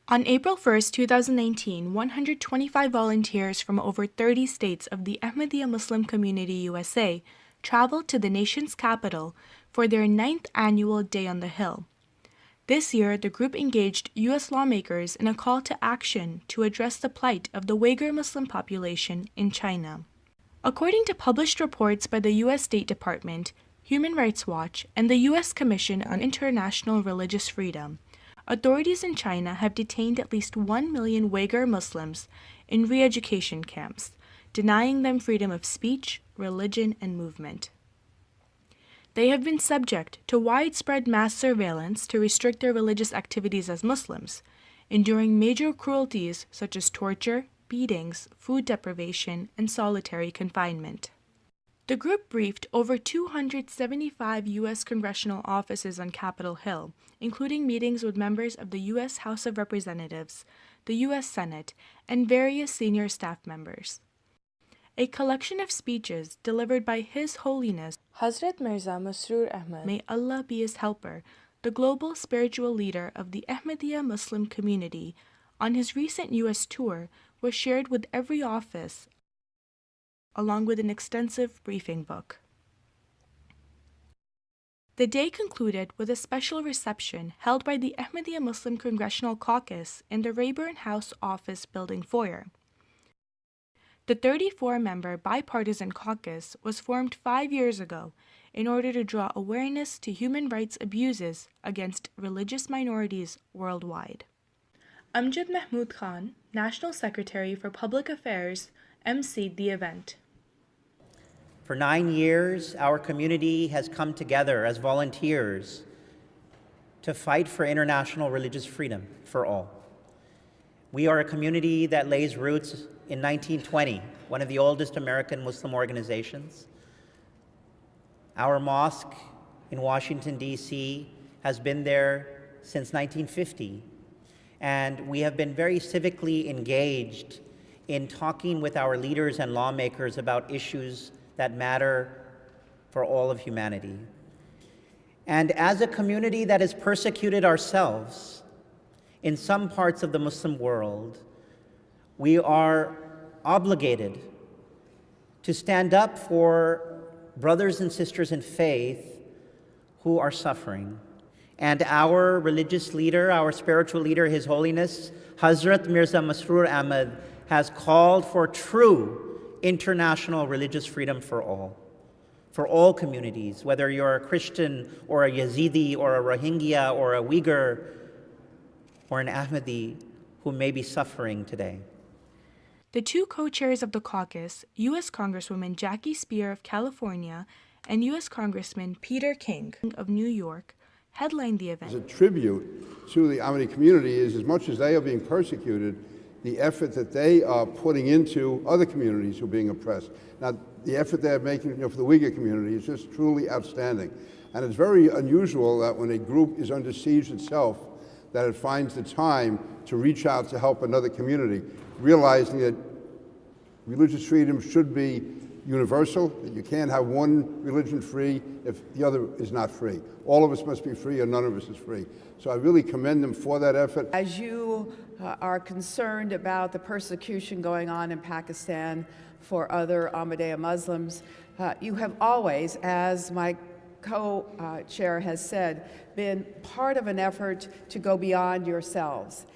On April 1st, 2019, 125 volunteers from over 30 states of the Ahmadiyya Muslim Community USA traveled to the nation's capital for their 9th annual Day on the Hill. This year, the group engaged U.S. lawmakers in a call to action to address the plight of the Uyghur Muslim population in China. According to published reports by the U.S. State Department, Human Rights Watch, and the U.S. Commission on International Religious Freedom, authorities in China have detained at least 1 million Uyghur Muslims in re-education camps, denying them freedom of speech, religion, and movement. They have been subject to widespread mass surveillance to restrict their religious activities as Muslims, enduring major cruelties such as torture, beatings, food deprivation, and solitary confinement. The group briefed over 275 U.S. congressional offices on Capitol Hill, including meetings with members of the U.S. House of Representatives, the U.S. Senate, and various senior staff members. A collection of speeches delivered by His Holiness Hazrat Mirza Masroor Ahmad, may Allah be his helper, the global spiritual leader of the Ahmadiyya Muslim community, on his recent U.S. tour was shared with every office, along with an extensive briefing book. The day concluded with a special reception held by the Ahmadiyya Muslim Congressional Caucus in the Rayburn House Office Building foyer. The 34-member bipartisan caucus was formed 5 years ago in order to draw awareness to human rights abuses against religious minorities worldwide. Amjad Mahmood Khan, National Secretary for Public Affairs, emceed the event. For 9 years, our community has come together as volunteers to fight for international religious freedom for all. We are a community that lays roots in 1920, one of the oldest American Muslim organizations. Our mosque in Washington, D.C. has been there since 1950, and we have been very civically engaged in talking with our leaders and lawmakers about issues that matter for all of humanity. And as a community that is persecuted ourselves in some parts of the Muslim world, we are obligated to stand up for brothers and sisters in faith who are suffering. And our religious leader, our spiritual leader, His Holiness, Hazrat Mirza Masroor Ahmad, has called for true international religious freedom for all communities, whether you're a Christian or a Yazidi or a Rohingya or a Uyghur or an Ahmadi who may be suffering today. The two co-chairs of the caucus, U.S. Congresswoman Jackie Speer of California and U.S. Congressman Peter King of New York, headlined the event. As a tribute to the Ahmadi community is, as much as they are being persecuted, the effort that they are putting into other communities who are being oppressed. Now, the effort they're making for the Uyghur community is just truly outstanding. And it's very unusual that when a group is under siege itself, that it finds the time to reach out to help another community, realizing that religious freedom should be universal, that you can't have one religion free if the other is not free. All of us must be free or none of us is free. So I really commend them for that effort. As you are concerned about the persecution going on in Pakistan for other Ahmadiyya Muslims, you have always, as my co-chair has said, been part of an effort to go beyond yourselves.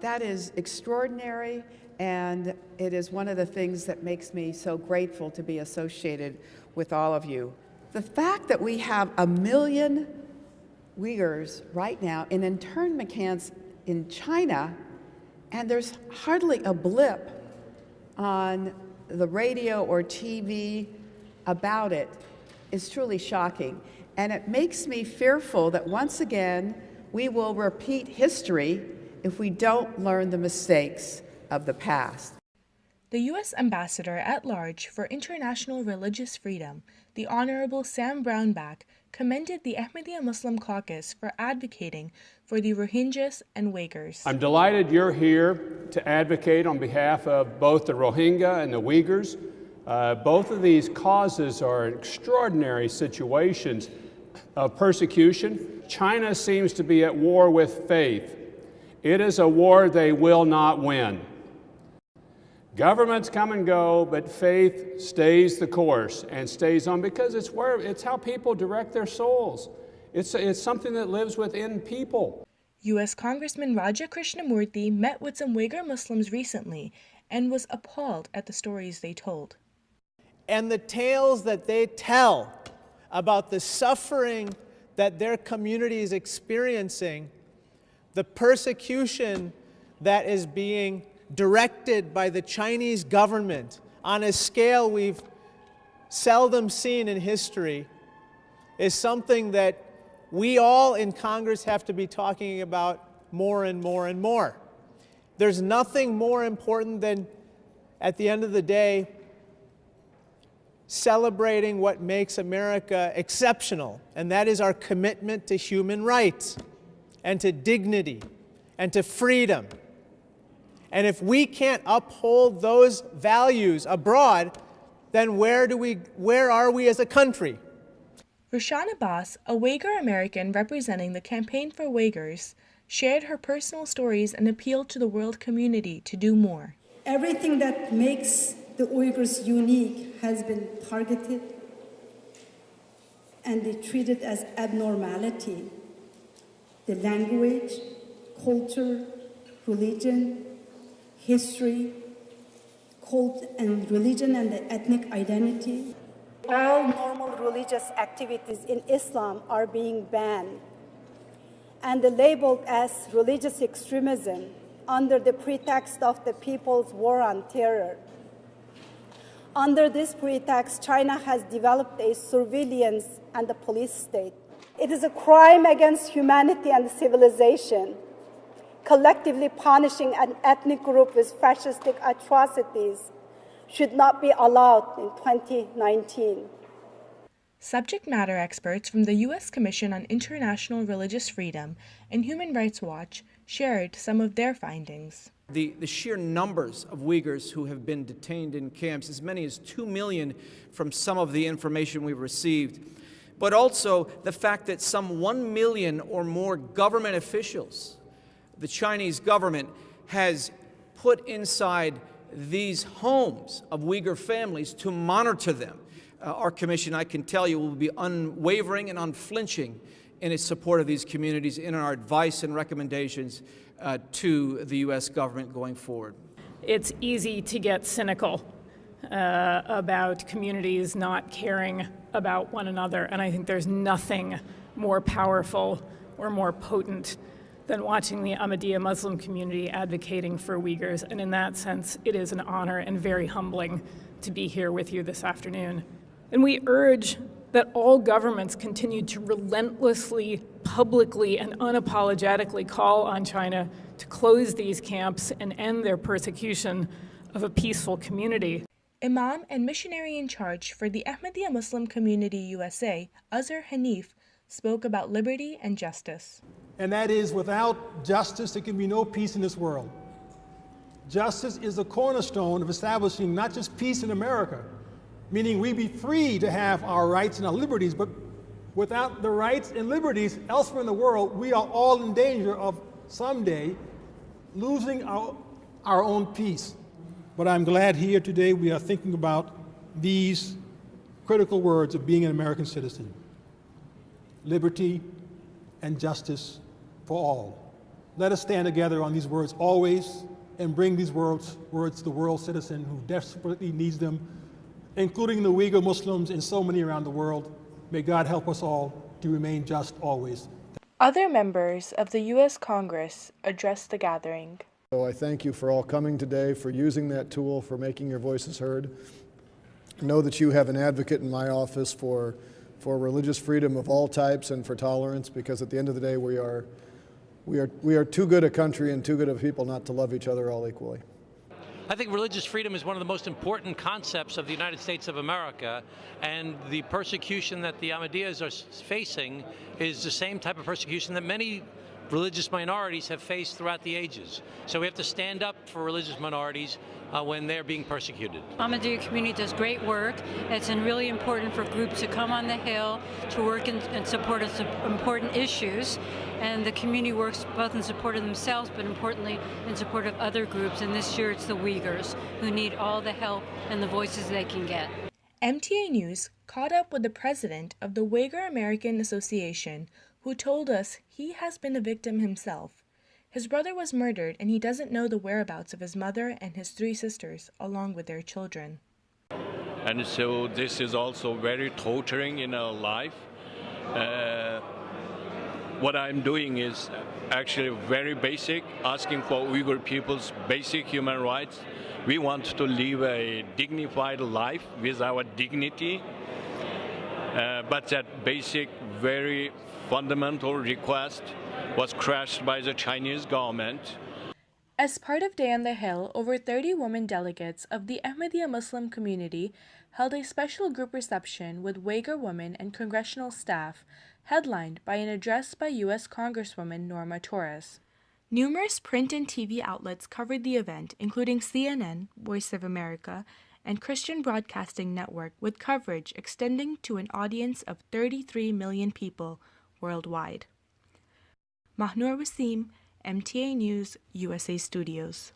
That is extraordinary, and it is one of the things that makes me so grateful to be associated with all of you. The fact that we have 1 million Uyghurs right now in internment camps in China, and there's hardly a blip on the radio or TV about it, is truly shocking. And it makes me fearful that once again, we will repeat history if we don't learn the mistakes of the past. The U.S. Ambassador at Large for International Religious Freedom, the Honorable Sam Brownback, commended the Ahmadiyya Muslim Caucus for advocating for the Rohingyas and Uyghurs. I'm delighted you're here to advocate on behalf of both the Rohingya and the Uyghurs. Both of these causes are extraordinary situations of persecution. China seems to be at war with faith, It is a war they will not win. Governments come and go, but faith stays the course and stays on because it's how people direct their souls. It's something that lives within people. U.S. Congressman Raja Krishnamurthy met with some Uyghur Muslims recently and was appalled at the stories they told. And the tales that they tell about the suffering that their community is experiencing, the persecution that is being directed by the Chinese government on a scale we've seldom seen in history, is something that we all in Congress have to be talking about more and more and more. There's nothing more important than, at the end of the day, celebrating what makes America exceptional, and that is our commitment to human rights and to dignity and to freedom. And if we can't uphold those values abroad, then where are we as a country? Rushan Abbas, a Uyghur American representing the Campaign for Uyghurs, shared her personal stories and appealed to the world community to do more. Everything that makes the Uyghurs unique has been targeted and they treated as abnormality. The language, culture, religion, history, cult and religion and the ethnic identity. All normal religious activities in Islam are being banned and labeled as religious extremism under the pretext of the People's War on Terror. Under this pretext, China has developed a surveillance and a police state. It is a crime against humanity and civilization, collectively punishing an ethnic group with fascistic atrocities should not be allowed in 2019. Subject matter experts from the U.S. Commission on International Religious Freedom and Human Rights Watch shared some of their findings. The sheer numbers of Uyghurs who have been detained in camps, as many as 2 million from some of the information we've received, but also the fact that some 1 million or more government officials, the Chinese government has put inside these homes of Uyghur families to monitor them. Our commission, I can tell you, will be unwavering and unflinching in its support of these communities in our advice and recommendations to the U.S. government going forward. It's easy to get cynical about communities not caring about one another, and I think there's nothing more powerful or more potent than watching the Ahmadiyya Muslim community advocating for Uyghurs, and in that sense, it is an honor and very humbling to be here with you this afternoon. And we urge that all governments continue to relentlessly, publicly, and unapologetically call on China to close these camps and end their persecution of a peaceful community. Imam and missionary in charge for the Ahmadiyya Muslim Community USA, Azhar Hanif, spoke about liberty and justice. And that is, without justice, there can be no peace in this world. Justice is the cornerstone of establishing not just peace in America, meaning we be free to have our rights and our liberties, but without the rights and liberties elsewhere in the world, we are all in danger of someday losing our own peace. But I'm glad here today we are thinking about these critical words of being an American citizen: liberty and justice for all. Let us stand together on these words always and bring these words to the world citizen who desperately needs them, including the Uyghur Muslims and so many around the world. May God help us all to remain just always. Other members of the U.S. Congress addressed the gathering. So I thank you for all coming today, for using that tool, for making your voices heard. Know that you have an advocate in my office for religious freedom of all types and for tolerance, because at the end of the day, we are too good a country and too good of people not to love each other all equally. I think religious freedom is one of the most important concepts of the United States of America, and the persecution that the Ahmadiyyas are facing is the same type of persecution that many religious minorities have faced throughout the ages. So we have to stand up for religious minorities when they're being persecuted. Ahmadiyya community does great work. It's really important for groups to come on the Hill to work and support some important issues. And the community works both in support of themselves, but importantly in support of other groups. And this year it's the Uyghurs, who need all the help and the voices they can get. MTA News caught up with the president of the Uyghur American Association, who told us he has been a victim himself. His brother was murdered and he doesn't know the whereabouts of his mother and his 3 sisters, along with their children. And so this is also very torturing in our life. What I'm doing is actually very basic, asking for Uyghur people's basic human rights. We want to live a dignified life with our dignity, but that basic, very fundamental request was crushed by the Chinese government. As part of Day on the Hill, over 30 women delegates of the Ahmadiyya Muslim community held a special group reception with Uyghur women and congressional staff, headlined by an address by U.S. Congresswoman Norma Torres. Numerous print and TV outlets covered the event, including CNN, Voice of America, and Christian Broadcasting Network, with coverage extending to an audience of 33 million people worldwide. Mahnur Wasim, MTA News, USA Studios.